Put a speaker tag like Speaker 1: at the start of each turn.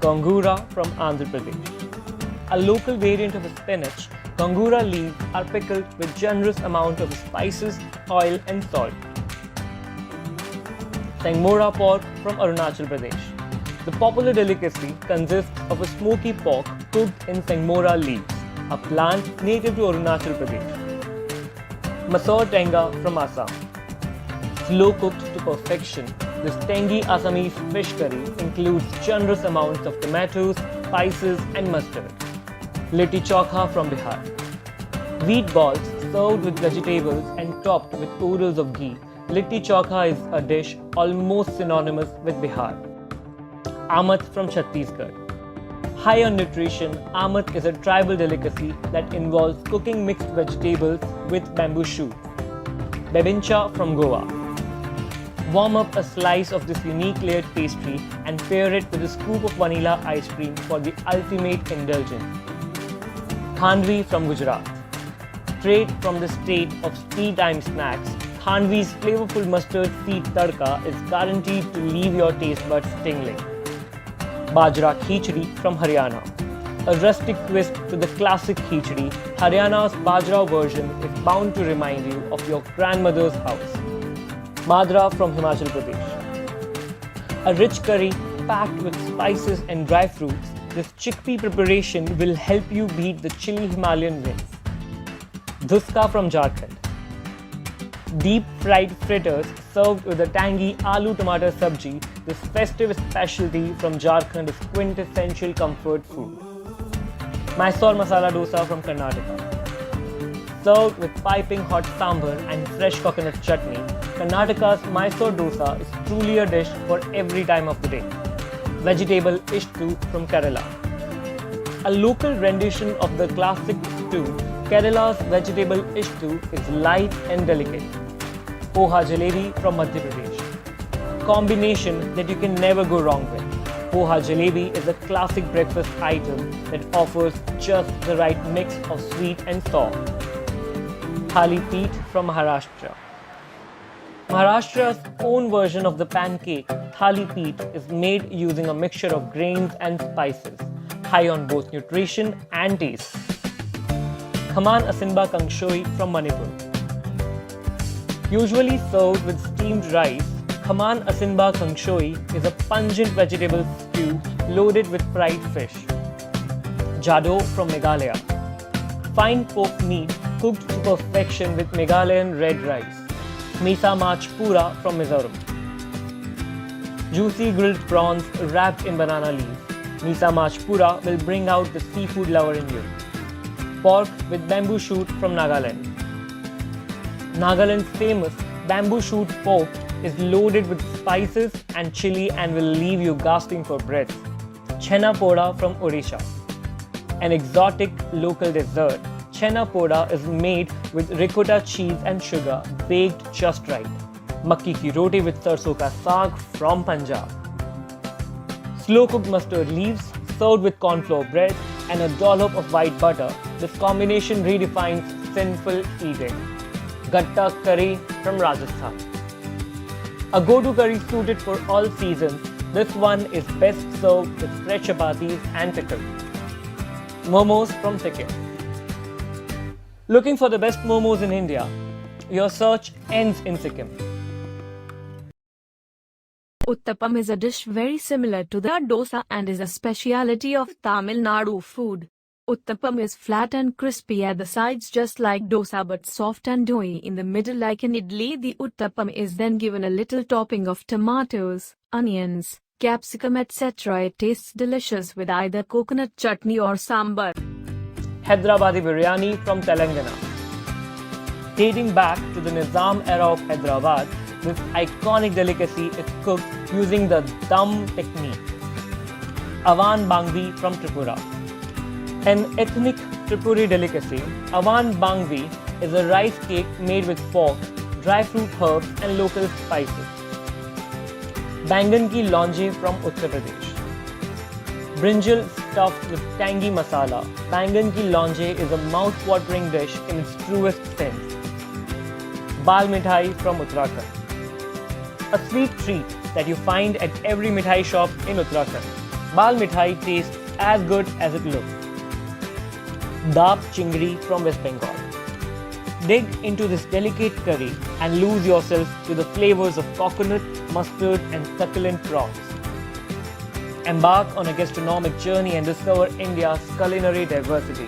Speaker 1: Gongura from Andhra Pradesh. A local variant of spinach, Gongura leaves are pickled with generous amount of spices, oil and salt. Sengmora pork from Arunachal Pradesh. The popular delicacy consists of a smoky pork cooked in Sengmora leaves, a plant native to Arunachal Pradesh. Masoor tenga from Assam. Slow cooked to perfection, this tangy Assamese fish curry includes generous amounts of tomatoes, spices and mustard. Litti chokha from Bihar. Wheat balls served with vegetables and topped with oodles of ghee. Litti chokha is a dish almost synonymous with Bihar. Amat from Chhattisgarh. High on nutrition, amat is a tribal delicacy that involves cooking mixed vegetables with bamboo shoots. Bebincha from Goa. Warm up a slice of this unique layered pastry and pair it with a scoop of vanilla ice cream for the ultimate indulgence. Khandvi from Gujarat. Straight from the state of tea time snacks, Khandvi's flavorful mustard seed tadka is guaranteed to leave your taste buds tingling. Bajra khichdi from Haryana. A rustic twist to the classic khichdi, Haryana's Bajra version is bound to remind you of your grandmother's house. Madra from Himachal Pradesh. A rich curry packed with spices and dry fruits, this chickpea preparation will help you beat the chilly Himalayan winds. Dhuska from Jharkhand. Deep fried fritters served with a tangy aloo tomato sabji, this festive specialty from Jharkhand is quintessential comfort food. Mysore masala dosa from Karnataka. Served with piping hot sambar and fresh coconut chutney, Karnataka's Mysore dosa is truly a dish for every time of the day. Vegetable ishtu from Kerala. A local rendition of the classic stew, Kerala's vegetable ishtu is light and delicate. Poha jalebi from Madhya Pradesh. Combination that you can never go wrong with. Poha jalebi is a classic breakfast item that offers just the right mix of sweet and sour. Thali Peet from Maharashtra. Maharashtra's own version of the pancake, Thali Peet, is made using a mixture of grains and spices, high on both nutrition and taste. Khaman Asinba Kangshoi from Manipur. Usually served with steamed rice, Khaman Asinba Kangshoi is a pungent vegetable stew loaded with fried fish. Jado from Meghalaya. Fine pork meat cooked to perfection with Meghalayan red rice. Misa Mach Pura from Mizoram. Juicy grilled prawns wrapped in banana leaves. Misa Mach Pura will bring out the seafood lover in you. Pork with bamboo shoot from Nagaland. Nagaland's famous bamboo shoot pork is loaded with spices and chili and will leave you gasping for breath. Chhena poda from Odisha. An exotic local dessert, Chhena poda is made with ricotta cheese and sugar, baked just right. Makki ki roti with sarson ka saag from Punjab. Slow-cooked mustard leaves served with corn flour bread and a dollop of white butter. This combination redefines sinful eating. Gatta curry from Rajasthan. A go-to curry suited for all seasons, this one is best served with fresh chapatis and pickle. Momos from Sikkim. Looking for the best momos in India? Your search ends in Sikkim.
Speaker 2: Uttapam is a dish very similar to the dosa and is a speciality of Tamil Nadu food. Uttapam is flat and crispy at the sides just like dosa but soft and doughy in the middle like an idli. The uttapam is then given a little topping of tomatoes, onions, capsicum etc. It tastes delicious with either coconut chutney or sambar.
Speaker 1: Hyderabadi biryani from Telangana. Dating back to the Nizam era of Hyderabad, this iconic delicacy is cooked using the dum technique. Awan Bangvi from Tripura. An ethnic Tripuri delicacy, Awan Bangvi is a rice cake made with pork, dry fruit herbs and local spices. Bangan ki lonje from Uttar Pradesh. Brinjal stuffed with tangy masala, Bangan ki lonje is a mouth-watering dish in its truest sense. Bal mithai from Uttarakhand. A sweet treat that you find at every mithai shop in Uttarakhand. Bal mithai tastes as good as it looks. Dap chingri from West Bengal. Dig into this delicate curry and lose yourself to the flavors of coconut, mustard, and succulent prawns. Embark on a gastronomic journey and discover India's culinary diversity.